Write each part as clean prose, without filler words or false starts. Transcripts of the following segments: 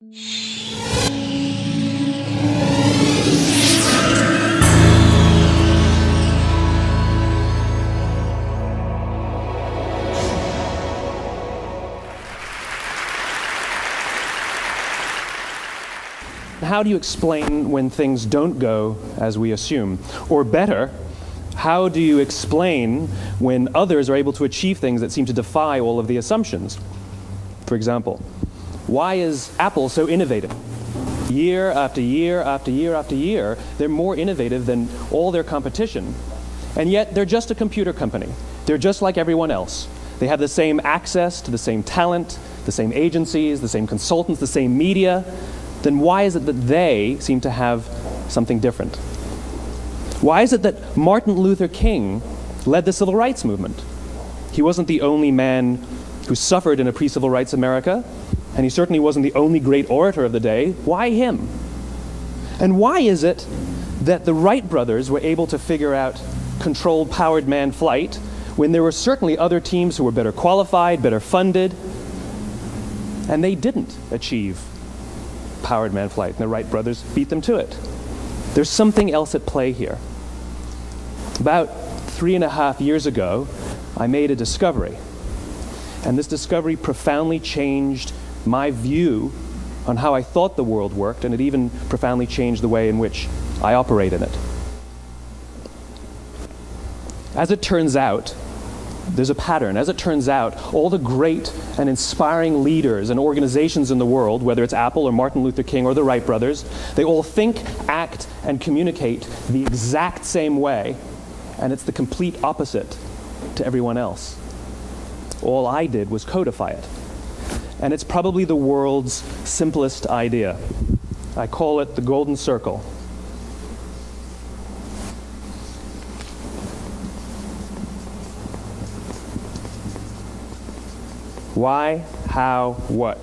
How do you explain when things don't go as we assume? Or better, how do you explain when others are able to achieve things that seem to defy all of the assumptions? For example, why is Apple so innovative? Year after year after year after year, they're more innovative than all their competition. And yet, they're just a computer company. They're just like everyone else. They have the same access to the same talent, the same agencies, the same consultants, the same media. Then why is it that they seem to have something different? Why is it that Martin Luther King led the civil rights movement? He wasn't the only man who suffered in a pre-civil rights America, and he certainly wasn't the only great orator of the day. Why him? And why is it that the Wright brothers were able to figure out controlled powered manned flight when there were certainly other teams who were better qualified, better funded, and they didn't achieve powered manned flight, and the Wright brothers beat them to it? There's something else at play here. About 3.5 years ago, I made a discovery, and this discovery profoundly changed my view on how I thought the world worked, and it even profoundly changed the way in which I operate in it. As it turns out, there's a pattern. As it turns out, all the great and inspiring leaders and organizations in the world, whether it's Apple or Martin Luther King or the Wright brothers, they all think, act, and communicate the exact same way, and it's the complete opposite to everyone else. All I did was codify it. And it's probably the world's simplest idea. I call it the golden circle. Why, how, what?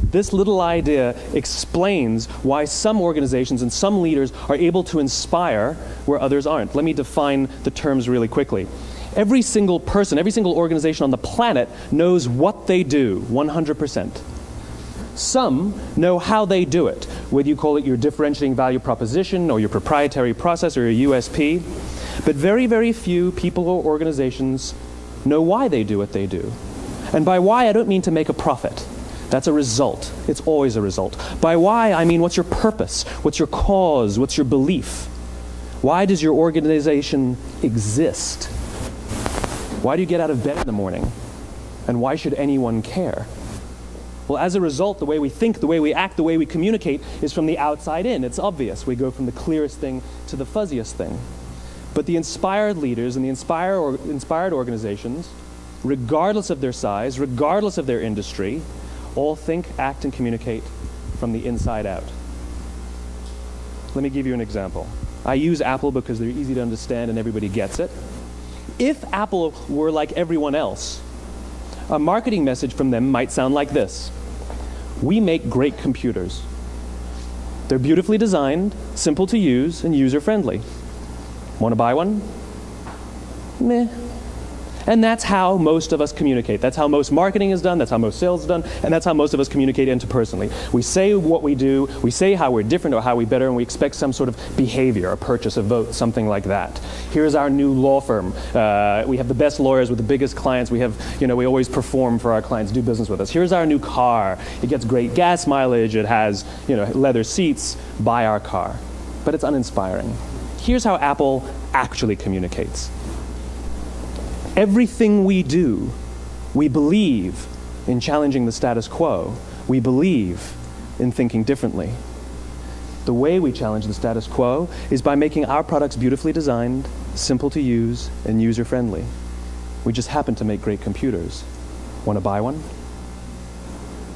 This little idea explains why some organizations and some leaders are able to inspire where others aren't. Let me define the terms really quickly. Every single person, every single organization on the planet knows what they do, 100%. Some know how they do it, whether you call it your differentiating value proposition or your proprietary process or your USP. But very, very few people or organizations know why they do what they do. And by why, I don't mean to make a profit. That's a result. It's always a result. By why, I mean what's your purpose? What's your cause? What's your belief? Why does your organization exist? Why do you get out of bed in the morning? And why should anyone care? Well, as a result, the way we think, the way we act, the way we communicate is from the outside in. It's obvious. We go from the clearest thing to the fuzziest thing. But the inspired leaders and the inspired organizations, regardless of their size, regardless of their industry, all think, act, and communicate from the inside out. Let me give you an example. I use Apple because they're easy to understand and everybody gets it. If Apple were like everyone else, a marketing message from them might sound like this. We make great computers. They're beautifully designed, simple to use, and user-friendly. Want to buy one? Meh. And that's how most of us communicate. That's how most marketing is done, that's how most sales is done, and that's how most of us communicate interpersonally. We say what we do, we say how we're different or how we're better, and we expect some sort of behavior, a purchase, a vote, something like that. Here's our new law firm. We have the best lawyers with the biggest clients. We have, we always perform for our clients, do business with us. Here's our new car. It gets great gas mileage. It has, leather seats. Buy our car. But it's uninspiring. Here's how Apple actually communicates. Everything we do, we believe in challenging the status quo. We believe in thinking differently. The way we challenge the status quo is by making our products beautifully designed, simple to use, and user-friendly. We just happen to make great computers. Want to buy one?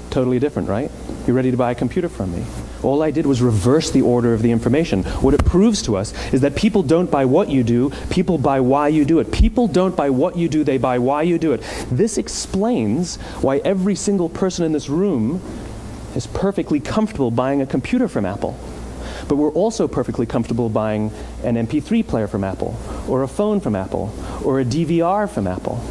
Totally different, right? You're ready to buy a computer from me. All I did was reverse the order of the information. What it proves to us is that people don't buy what you do, people buy why you do it. People don't buy what you do, they buy why you do it. This explains why every single person in this room is perfectly comfortable buying a computer from Apple. But we're also perfectly comfortable buying an MP3 player from Apple, or a phone from Apple, or a DVR from Apple.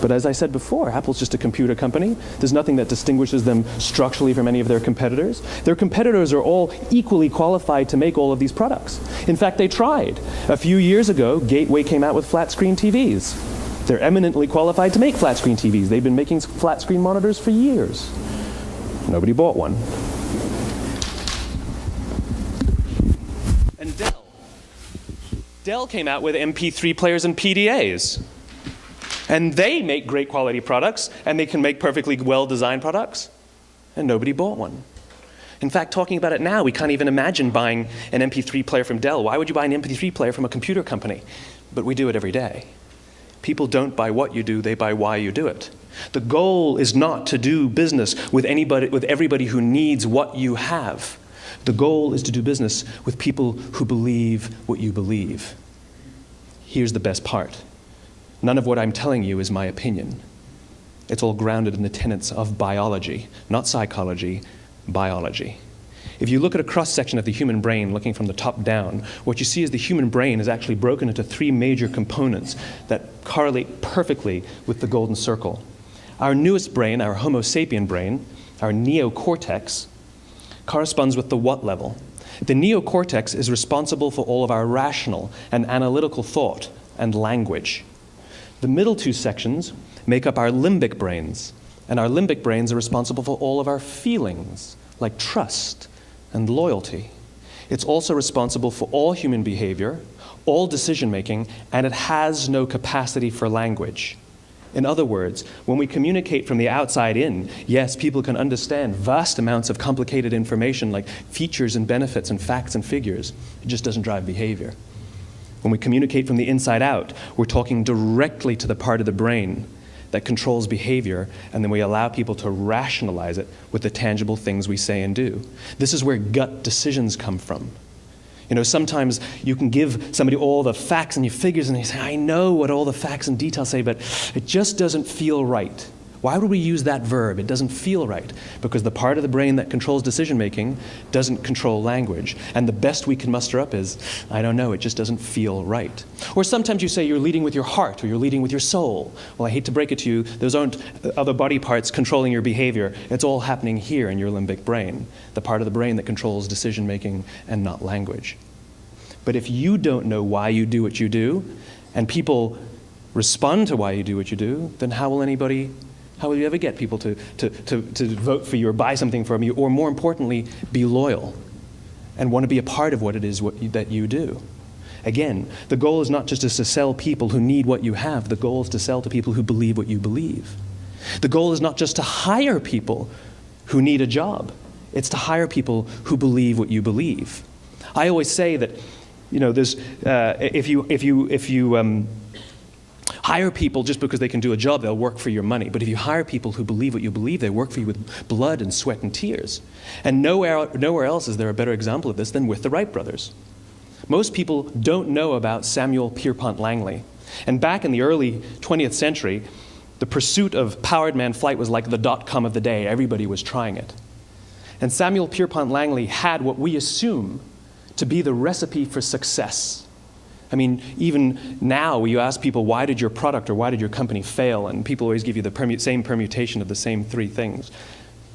But as I said before, Apple's just a computer company. There's nothing that distinguishes them structurally from any of their competitors. Their competitors are all equally qualified to make all of these products. In fact, they tried. A few years ago, Gateway came out with flat screen TVs. They're eminently qualified to make flat screen TVs. They've been making flat screen monitors for years. Nobody bought one. And Dell came out with MP3 players and PDAs. And they make great quality products, and they can make perfectly well-designed products, and nobody bought one. In fact, talking about it now, we can't even imagine buying an MP3 player from Dell. Why would you buy an MP3 player from a computer company? But we do it every day. People don't buy what you do, they buy why you do it. The goal is not to do business with everybody who needs what you have. The goal is to do business with people who believe what you believe. Here's the best part. None of what I'm telling you is my opinion. It's all grounded in the tenets of biology, not psychology, biology. If you look at a cross-section of the human brain, looking from the top down, what you see is the human brain is actually broken into three major components that correlate perfectly with the golden circle. Our newest brain, our Homo sapien brain, our neocortex, corresponds with the what level. The neocortex is responsible for all of our rational and analytical thought and language. The middle two sections make up our limbic brains, and our limbic brains are responsible for all of our feelings, like trust and loyalty. It's also responsible for all human behavior, all decision-making, and it has no capacity for language. In other words, when we communicate from the outside in, yes, people can understand vast amounts of complicated information like features and benefits and facts and figures. It just doesn't drive behavior. When we communicate from the inside out, we're talking directly to the part of the brain that controls behavior, and then we allow people to rationalize it with the tangible things we say and do. This is where gut decisions come from. You know, sometimes you can give somebody all the facts and your figures, and they say, I know what all the facts and details say, but it just doesn't feel right. Why would we use that verb? It doesn't feel right. Because the part of the brain that controls decision-making doesn't control language. And the best we can muster up is, I don't know, it just doesn't feel right. Or sometimes you say you're leading with your heart or you're leading with your soul. Well, I hate to break it to you, those aren't other body parts controlling your behavior. It's all happening here in your limbic brain, the part of the brain that controls decision-making and not language. But if you don't know why you do what you do, and people respond to why you do what you do, then how will you ever get people to vote for you or buy something from you, or more importantly, be loyal and want to be a part of what it is that you do? Again, the goal is not just to sell people who need what you have. The goal is to sell to people who believe what you believe. The goal is not just to hire people who need a job. It's to hire people who believe what you believe. I always say that, you know, there's if you hire people just because they can do a job, they'll work for your money. But if you hire people who believe what you believe, they work for you with blood and sweat and tears. And nowhere else is there a better example of this than with the Wright brothers. Most people don't know about Samuel Pierpont Langley. And back in the early 20th century, the pursuit of powered man flight was like the dot-com of the day. Everybody was trying it. And Samuel Pierpont Langley had what we assume to be the recipe for success. I mean, even now, you ask people, why did your product or why did your company fail? And people always give you the same permutation of the same three things.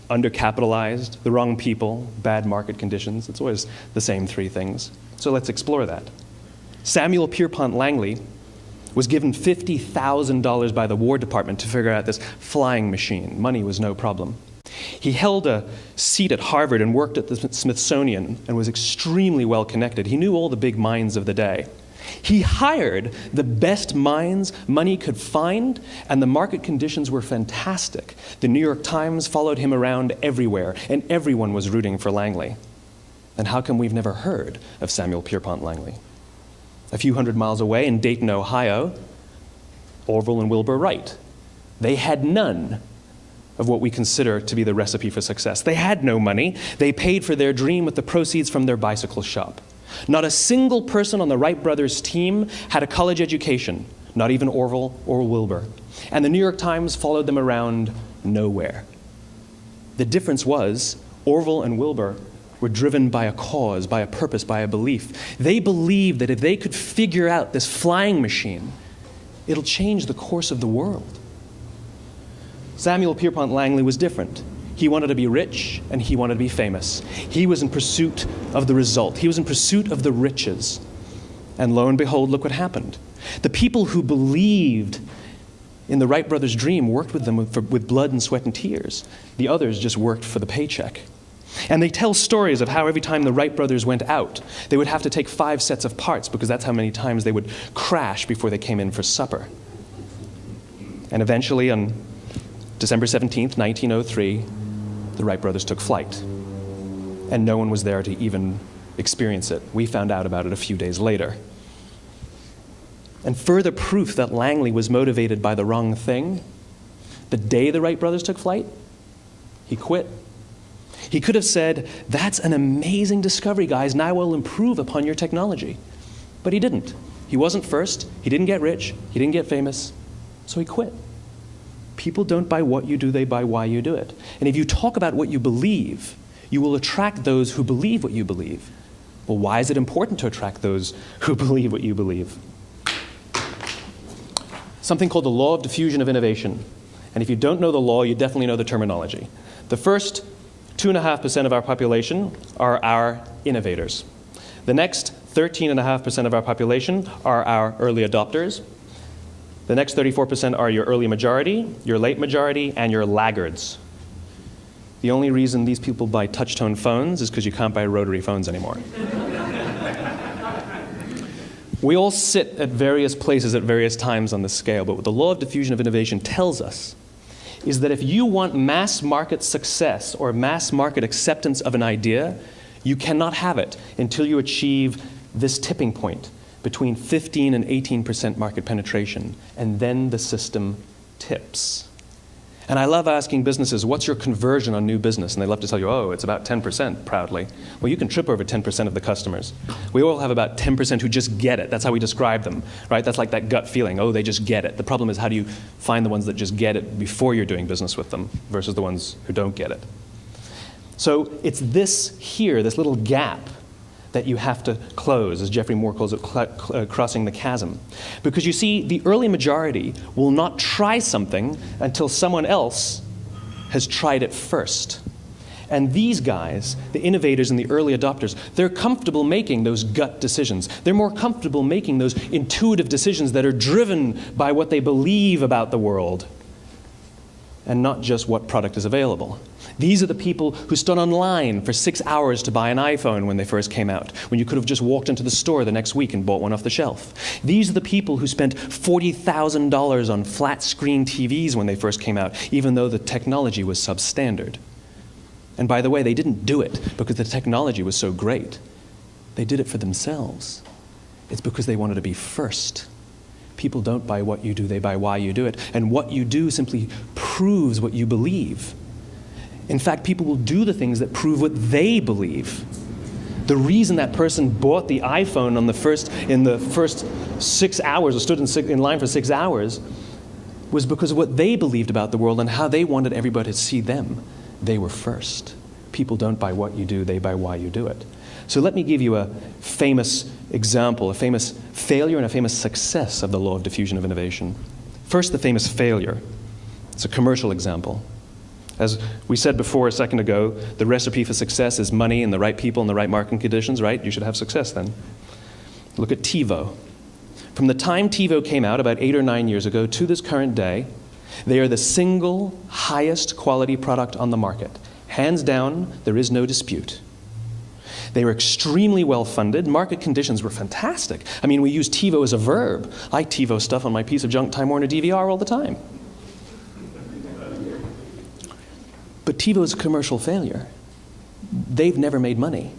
Undercapitalized, the wrong people, bad market conditions. It's always the same three things. So let's explore that. Samuel Pierpont Langley was given $50,000 by the War Department to figure out this flying machine. Money was no problem. He held a seat at Harvard and worked at the Smithsonian and was extremely well connected. He knew all the big minds of the day. He hired the best minds money could find, and the market conditions were fantastic. The New York Times followed him around everywhere, and everyone was rooting for Langley. And how come we've never heard of Samuel Pierpont Langley? A few hundred miles away in Dayton, Ohio, Orville and Wilbur Wright. They had none of what we consider to be the recipe for success. They had no money. They paid for their dream with the proceeds from their bicycle shop. Not a single person on the Wright brothers' team had a college education, not even Orville or Wilbur. And the New York Times followed them around nowhere. The difference was Orville and Wilbur were driven by a cause, by a purpose, by a belief. They believed that if they could figure out this flying machine, it'll change the course of the world. Samuel Pierpont Langley was different. He wanted to be rich and he wanted to be famous. He was in pursuit of the result. He was in pursuit of the riches. And lo and behold, look what happened. The people who believed in the Wright brothers' dream worked with them with blood and sweat and tears. The others just worked for the paycheck. And they tell stories of how every time the Wright brothers went out, they would have to take 5 sets of parts because that's how many times they would crash before they came in for supper. And eventually, on December 17th, 1903, the Wright brothers took flight. And no one was there to even experience it. We found out about it a few days later. And further proof that Langley was motivated by the wrong thing, the day the Wright brothers took flight, he quit. He could have said, "That's an amazing discovery, guys. Now we'll improve upon your technology." But he didn't. He wasn't first. He didn't get rich. He didn't get famous. So he quit. People don't buy what you do, they buy why you do it. And if you talk about what you believe, you will attract those who believe what you believe. Well, why is it important to attract those who believe what you believe? Something called the law of diffusion of innovation. And if you don't know the law, you definitely know the terminology. The first 2.5% of our population are our innovators. The next 13.5% of our population are our early adopters. The next 34% are your early majority, your late majority, and your laggards. The only reason these people buy touch-tone phones is because you can't buy rotary phones anymore. We all sit at various places at various times on the scale, but what the law of diffusion of innovation tells us is that if you want mass market success or mass market acceptance of an idea, you cannot have it until you achieve this tipping point between 15 and 18% market penetration, and then the system tips. And I love asking businesses, what's your conversion on new business? And they love to tell you, oh, it's about 10% proudly. Well, you can trip over 10% of the customers. We all have about 10% who just get it. That's how we describe them, right? That's like that gut feeling, oh, they just get it. The problem is, how do you find the ones that just get it before you're doing business with them versus the ones who don't get it? So it's this here, this little gap, that you have to close, as Geoffrey Moore calls it, crossing the chasm. Because you see, the early majority will not try something until someone else has tried it first. And these guys, the innovators and the early adopters, they're comfortable making those gut decisions. They're more comfortable making those intuitive decisions that are driven by what they believe about the world and not just what product is available. These are the people who stood online for 6 hours to buy an iPhone when they first came out, when you could have just walked into the store the next week and bought one off the shelf. These are the people who spent $40,000 on flat-screen TVs when they first came out, even though the technology was substandard. And by the way, they didn't do it because the technology was so great. They did it for themselves. It's because they wanted to be first. People don't buy what you do, they buy why you do it. And what you do simply proves what you believe. In fact, people will do the things that prove what they believe. The reason that person bought the iPhone in the first 6 hours, or stood in line for 6 hours, was because of what they believed about the world and how they wanted everybody to see them. They were first. People don't buy what you do, they buy why you do it. So let me give you a famous example, a famous failure and a famous success of the law of diffusion of innovation. First, the famous failure. It's a commercial example. As we said before a second ago, the recipe for success is money and the right people and the right marketing conditions, right? You should have success then. Look at TiVo. From the time TiVo came out about 8 or 9 years ago to this current day, they are the single highest quality product on the market. Hands down, there is no dispute. They were extremely well funded. Market conditions were fantastic. I mean, we use TiVo as a verb. I TiVo stuff on my piece of junk Time Warner DVR all the time. But TiVo is a commercial failure. They've never made money.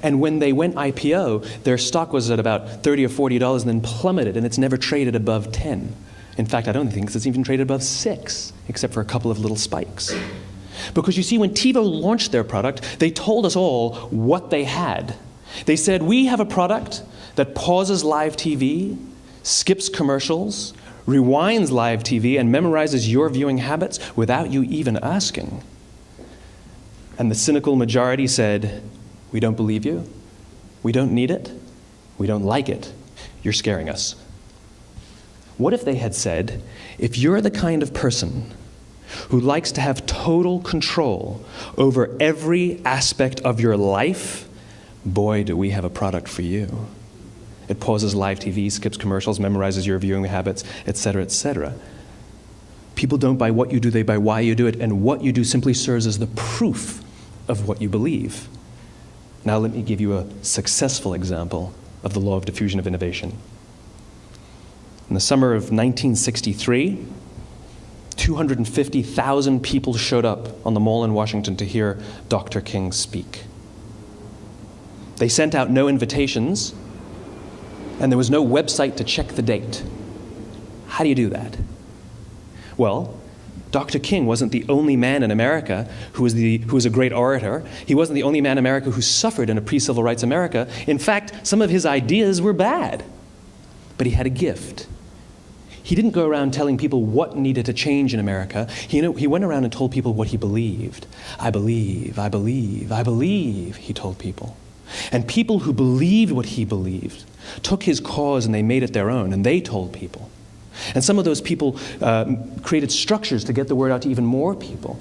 And when they went IPO, their stock was at about $30 or $40 and then plummeted, and it's never traded above 10. In fact, I don't think it's even traded above 6, except for a couple of little spikes. Because you see, when TiVo launched their product, they told us all what they had. They said, we have a product that pauses live TV, skips commercials, rewinds live TV, and memorizes your viewing habits without you even asking. And the cynical majority said, we don't believe you, we don't need it, we don't like it, you're scaring us. What if they had said, if you're the kind of person who likes to have total control over every aspect of your life, boy, do we have a product for you. It pauses live TV, skips commercials, memorizes your viewing habits, etc., etc. People don't buy what you do, they buy why you do it, and what you do simply serves as the proof of what you believe. Now let me give you a successful example of the law of diffusion of innovation. In the summer of 1963, 250,000 people showed up on the Mall in Washington to hear Dr. King speak. They sent out no invitations, and there was no website to check the date. How do you do that? Well, Dr. King wasn't the only man in America who was a great orator. He wasn't the only man in America who suffered in a pre-civil rights America. In fact, some of his ideas were bad, but he had a gift. He didn't go around telling people what needed to change in America. He went around and told people what he believed. I believe, I believe, I believe, he told people. And people who believed what he believed took his cause and they made it their own, and they told people. And some of those people created structures to get the word out to even more people.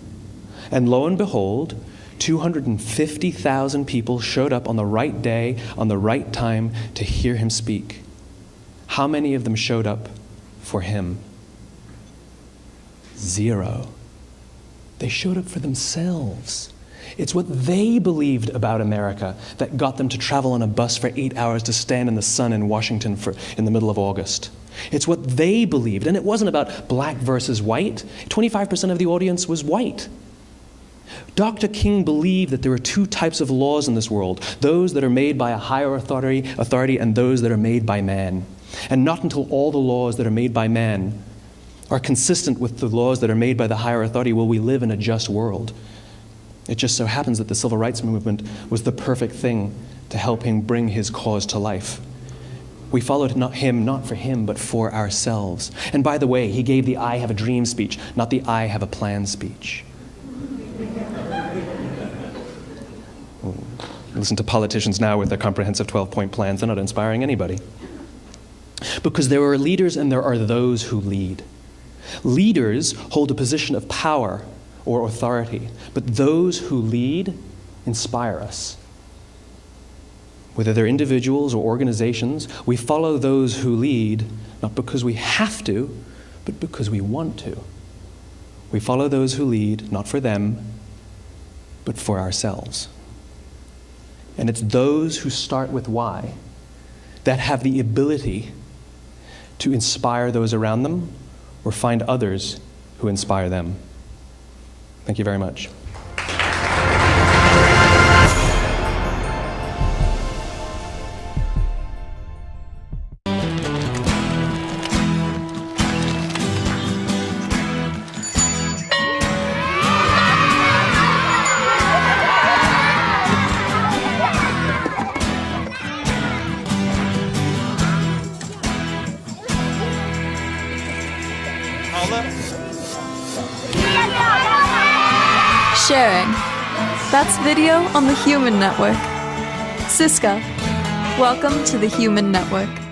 And lo and behold, 250,000 people showed up on the right day, on the right time to hear him speak. How many of them showed up for him? 0. They showed up for themselves. It's what they believed about America that got them to travel on a bus for 8 hours to stand in the sun in Washington in the middle of August. It's what they believed, and it wasn't about black versus white. 25% of the audience was white. Dr. King believed that there are 2 types of laws in this world, those that are made by a higher authority and those that are made by man. And not until all the laws that are made by man are consistent with the laws that are made by the higher authority will we live in a just world. It just so happens that the civil rights movement was the perfect thing to help him bring his cause to life. We followed him not for him, but for ourselves. And by the way, he gave the I have a dream speech, not the I have a plan speech. Listen to politicians now with their comprehensive 12-point plans. They're not inspiring anybody. Because there are leaders and there are those who lead. Leaders hold a position of power or authority, but those who lead inspire us. Whether they're individuals or organizations, we follow those who lead not because we have to, but because we want to. We follow those who lead not for them, but for ourselves. And it's those who start with why that have the ability to inspire those around them or find others who inspire them. Thank you very much. Sharing. That's video on the Human Network. Siska, welcome to the Human Network.